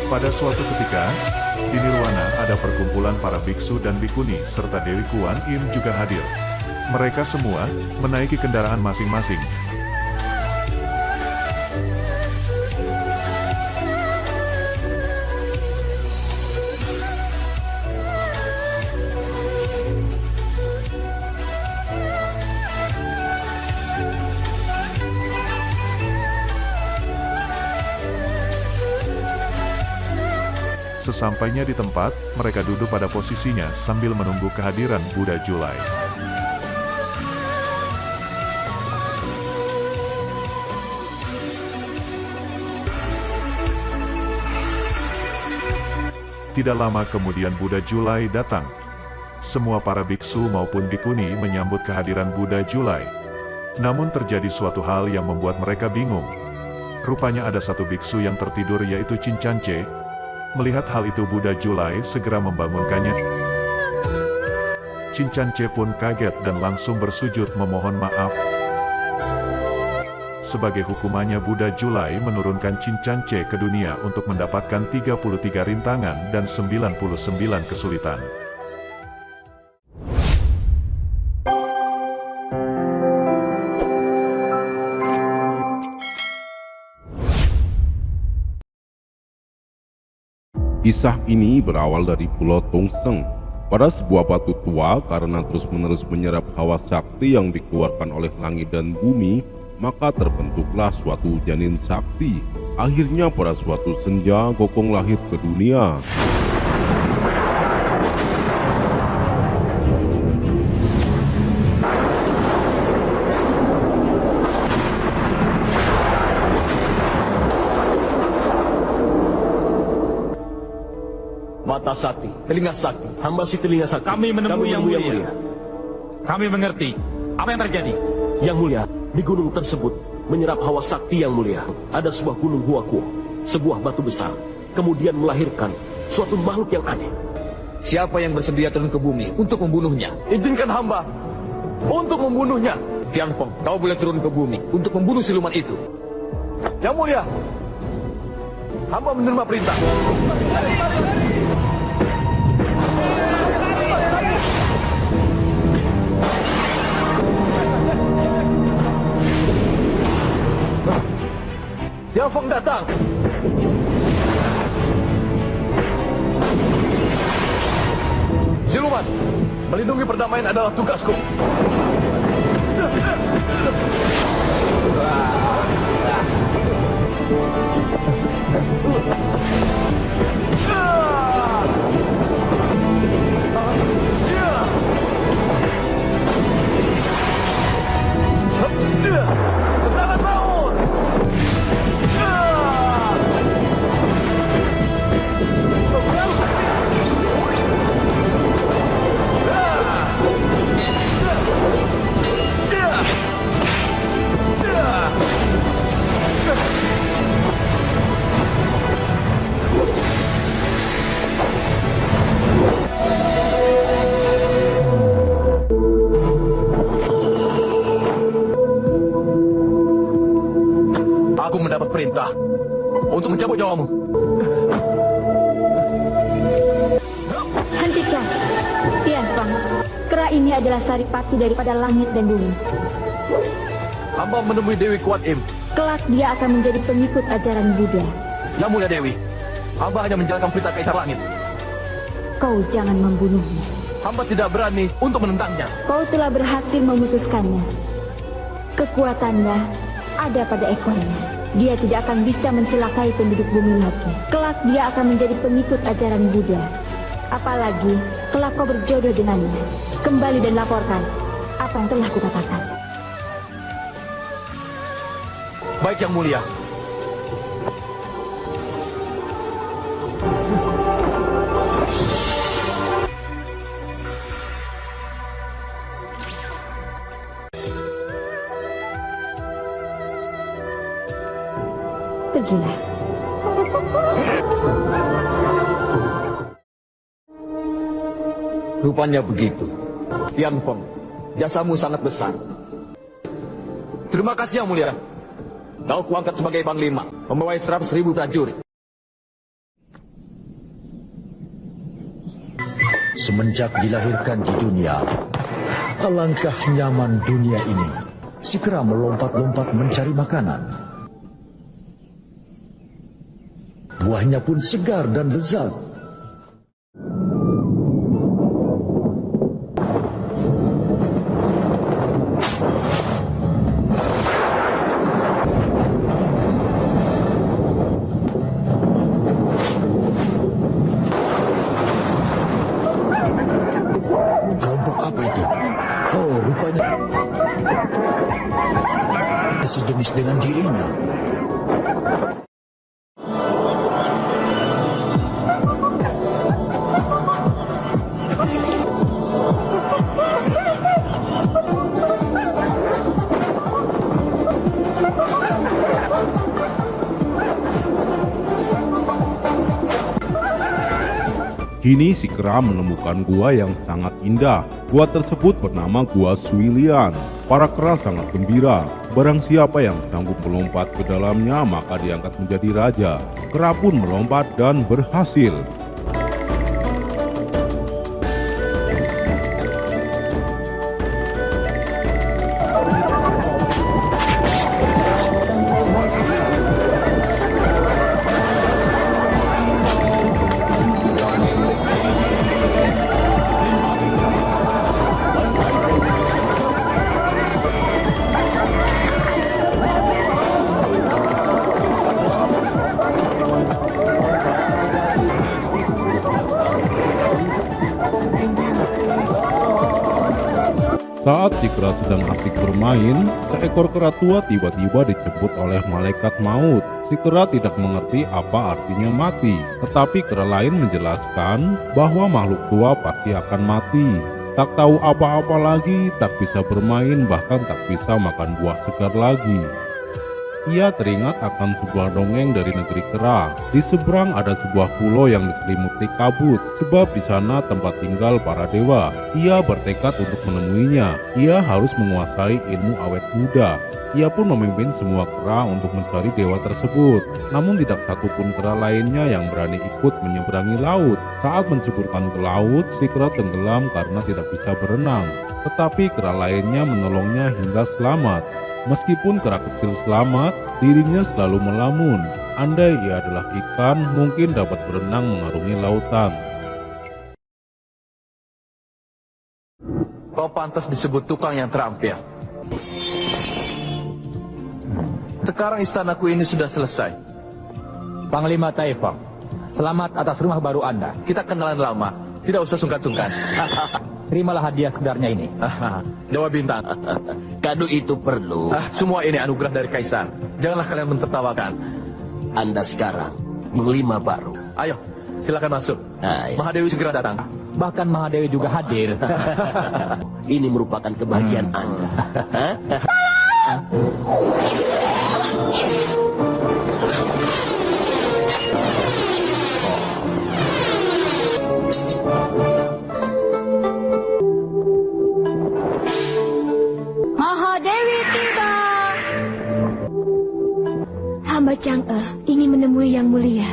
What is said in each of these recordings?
Pada suatu ketika, di Nirwana ada perkumpulan para biksu dan bikuni serta Dewi Kuan Im juga hadir. Mereka semua menaiki kendaraan masing-masing. Sesampainya di tempat, mereka duduk pada posisinya sambil menunggu kehadiran Buddha Julai. Tidak lama kemudian Buddha Julai datang. Semua para biksu maupun bikuni menyambut kehadiran Buddha Julai. Namun terjadi suatu hal yang membuat mereka bingung. Rupanya ada satu biksu yang tertidur yaitu Cincance. Melihat hal itu Buddha Julai segera membangunkannya. Cincance pun kaget dan langsung bersujud memohon maaf. Sebagai hukumannya Buddha Julai menurunkan Cincance ke dunia untuk mendapatkan 33 rintangan dan 99 kesulitan. Kisah ini berawal dari Pulau Tongseng. Pada sebuah batu tua, karena terus-menerus menyerap hawa sakti yang dikeluarkan oleh langit dan bumi, maka terbentuklah suatu janin sakti. Akhirnya pada suatu senja, Gokong lahir ke dunia. Mata sakti, telinga sakti, hamba si telinga sakti. Kami menunggu yang mulia. Kami mengerti. Apa yang terjadi? Yang mulia, di gunung tersebut menyerap hawa sakti yang mulia. Ada sebuah gunung Huakuo, sebuah batu besar, kemudian melahirkan suatu makhluk yang aneh. Siapa yang bersedia turun ke bumi untuk membunuhnya? Izinkan hamba untuk membunuhnya. Tianfeng, kau boleh turun ke bumi untuk membunuh siluman itu. Yang mulia, hamba menerima perintah. Tianfeng datang. Siluman, melindungi perdamaian adalah tugasku. Tendangan maut. Aku mendapat perintah untuk mencabut nyawamu. Hentikan, Tianfeng. Kera ini adalah saripati daripada langit dan bumi. Hamba menemui Dewi Kuan Im. Kelak dia akan menjadi pengikut ajaran Buddha. Yang mulia Dewi, hamba hanya menjalankan perintah Kaisar Langit. Kau jangan membunuhnya. Hamba tidak berani untuk menentangnya. Kau telah berhasil memutuskannya. Kekuatannya ada pada ekornya. Dia tidak akan bisa mencelakai penduduk bumi lagi. Kelak dia akan menjadi pengikut ajaran Buddha. Apalagi kelak kau berjodoh dengannya. Kembali dan laporkan apa yang telah kukatakan. Baik yang mulia. Pergilah. Rupanya begitu. Tianfeng, jasamu sangat besar. Terima kasih yang mulia. Kau kuangkat sebagai panglima, membawa 100.000 prajurit. Semenjak dilahirkan di dunia, alangkah nyaman dunia ini. Si kera melompat-lompat mencari makanan. Buahnya pun segar dan lezat. Kelompok apa itu? Oh, rupanya sejenis dengan dirinya. Kini si kera menemukan gua yang sangat indah. Gua tersebut bernama Gua Suilian. Para kera sangat gembira. Barang siapa yang sanggup melompat ke dalamnya maka diangkat menjadi raja. Kera pun melompat dan berhasil. Saat si kera sedang asik bermain, seekor kera tua tiba-tiba dijemput oleh malaikat maut. Si kera tidak mengerti apa artinya mati, tetapi kera lain menjelaskan bahwa makhluk tua pasti akan mati. Tak tahu apa-apa lagi, tak bisa bermain, bahkan tak bisa makan buah segar lagi. Ia teringat akan sebuah dongeng dari negeri kera. Di seberang ada sebuah pulau yang diselimuti kabut, sebab di sana tempat tinggal para dewa. Ia bertekad untuk menemuinya. Ia harus menguasai ilmu awet muda. Ia pun memimpin semua kera untuk mencari dewa tersebut. Namun tidak satupun kera lainnya yang berani ikut menyeberangi laut. Saat menceburkan ke laut, si kera tenggelam karena tidak bisa berenang. Tetapi kera lainnya menolongnya hingga selamat. Meskipun kera kecil selamat, dirinya selalu melamun. Andai ia adalah ikan, mungkin dapat berenang mengarungi lautan. Kau pantas disebut tukang yang terampil. Sekarang istanaku ini sudah selesai. Panglima Taifang, selamat atas rumah baru Anda. Kita kenalan lama, tidak usah sungkan-sungkan. Terimalah hadiah segarnya ini. Dewa Bintang. Kado itu perlu. Semua ini anugerah dari Kaisar. Janganlah kalian mentertawakan. Anda sekarang Panglima baru. Ayo, silakan masuk. Ayo. Mahadewi segera datang. Bahkan Mahadewi juga hadir. Ini merupakan kebahagiaan Anda. Mahadewi tiba. Hamba Chang'e ingin menemui Yang Mulia.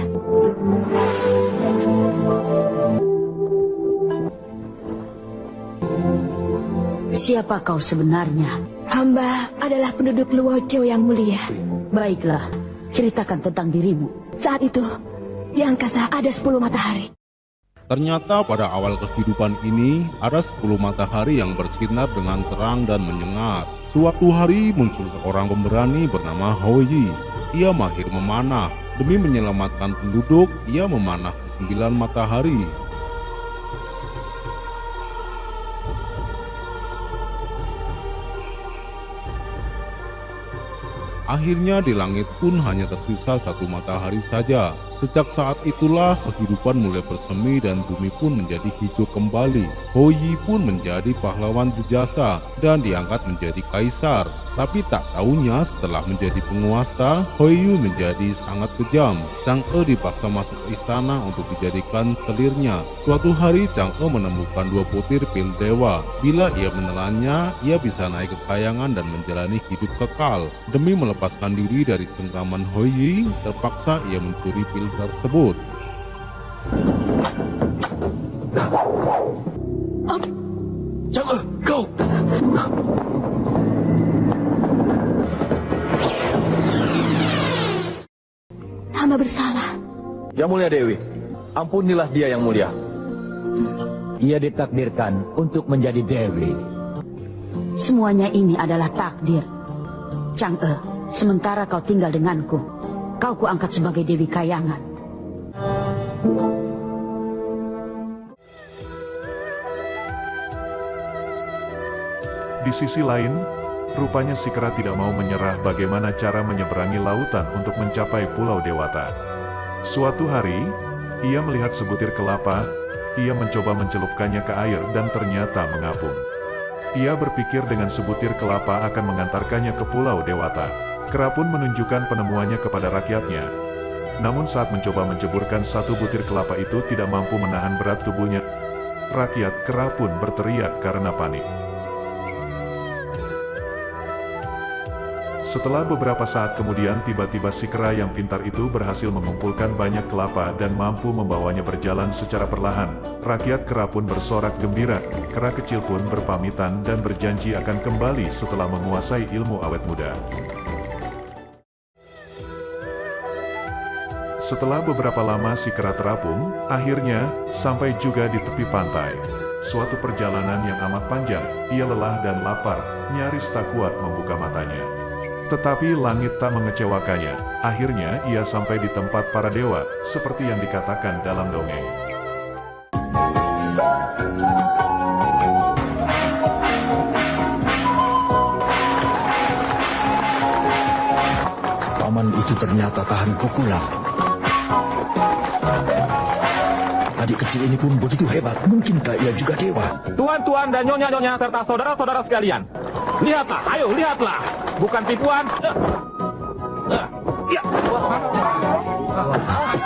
Siapa kau sebenarnya? Hamba adalah penduduk Luojo Yang Mulia. Baiklah, ceritakan tentang dirimu. Saat itu, di angkasa ada 10 matahari. Ternyata pada awal kehidupan ini, ada 10 matahari yang bersinar dengan terang dan menyengat. Suatu hari muncul seorang pemberani bernama Houyi. Ia mahir memanah. Demi menyelamatkan penduduk, ia memanah ke 9 matahari. Akhirnya di langit pun hanya tersisa 1 matahari saja. Sejak saat itulah kehidupan mulai bersemi dan bumi pun menjadi hijau kembali. Houyi pun menjadi pahlawan berjasa dan diangkat menjadi kaisar. Tapi tak taunya setelah menjadi penguasa, Houyi menjadi sangat kejam. Chang'e dipaksa masuk ke istana untuk dijadikan selirnya. Suatu hari Chang'e menemukan 2 butir pil dewa. Bila ia menelannya, ia bisa naik ke kayangan dan menjalani hidup kekal. Demi melepaskan diri dari cengkraman Houyi, terpaksa ia mencuri pil tersebut. Chang'e, kau! Hamba bersalah. Yang Mulia Dewi, ampunilah dia Yang Mulia. Ia ditakdirkan untuk menjadi Dewi. Semuanya ini adalah takdir. Chang'e, sementara kau tinggal denganku, kau kuangkat sebagai Dewi Kayangan. Di sisi lain, rupanya Sikra tidak mau menyerah bagaimana cara menyeberangi lautan untuk mencapai Pulau Dewata. Suatu hari, ia melihat sebutir kelapa, ia mencoba mencelupkannya ke air dan ternyata mengapung. Ia berpikir dengan sebutir kelapa akan mengantarkannya ke Pulau Dewata. Kera pun menunjukkan penemuannya kepada rakyatnya. Namun saat mencoba menceburkan satu butir kelapa itu tidak mampu menahan berat tubuhnya. Rakyat kera pun berteriak karena panik. Setelah beberapa saat kemudian tiba-tiba si kera yang pintar itu berhasil mengumpulkan banyak kelapa dan mampu membawanya berjalan secara perlahan. Rakyat kera pun bersorak gembira, kera kecil pun berpamitan dan berjanji akan kembali setelah menguasai ilmu awet muda. Setelah beberapa lama si kera terapung, akhirnya sampai juga di tepi pantai. Suatu perjalanan yang amat panjang, ia lelah dan lapar, nyaris tak kuat membuka matanya. Tetapi langit tak mengecewakannya. Akhirnya ia sampai di tempat para dewa, seperti yang dikatakan dalam dongeng. Paman itu ternyata tahan pukulan. Adik kecil ini pun begitu hebat. Mungkinkah ia juga dewa? Tuan-tuan dan nyonya-nyonya serta saudara-saudara sekalian, lihatlah, ayo lihatlah. Bukan tipuan.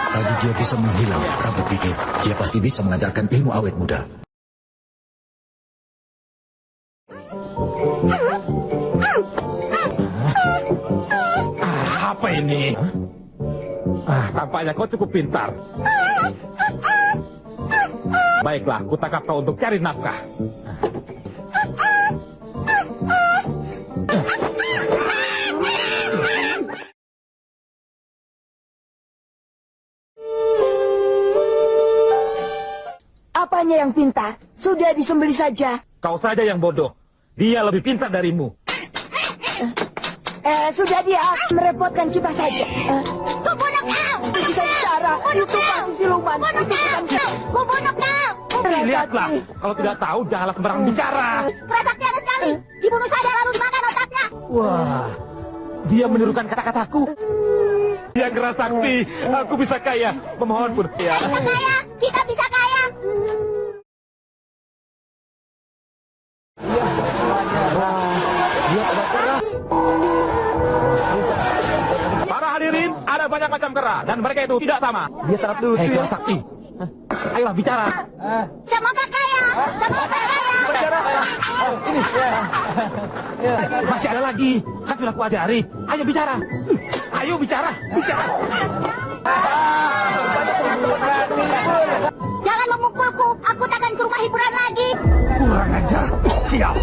Tadi dia bisa menghilang. Kamu pikir dia pasti bisa mengajarkan ilmu awet muda? Apa ini? Tampaknya kau cukup pintar. Baiklah, kutangkap kau untuk cari nafkah. Apanya yang pintar? Sudah disembelih saja. Kau saja yang bodoh. Dia lebih pintar darimu. Sudah dia merepotkan kita saja. Ku bunuh kau! Bisa bicara, itu pasti siluman. Itu bukan Ku bunuh kau! Lihatlah, kalau tidak tahu janganlah sembarang bicara. Prasakti ada sekali. Dibunuh saja lalu dimakan otaknya. Wah, dia menirukan kata-kataku. Dia keras sakti, aku bisa kaya. Memohon pun ya. Bisa kaya, kita bisa kaya. Para hadirin, ada banyak macam kera dan mereka itu tidak sama. Dia sangat lucu. Hei, keras sakti. Ayolah bicara. Semoga kaya. Semoga kaya. Ini. Masih ada lagi. Kan sudah ku ajari. Ayo bicara. Ayo bicara. Bicara. Jangan memukulku. Aku takkan ke rumah hiburan lagi. Kurang ajar. Siap.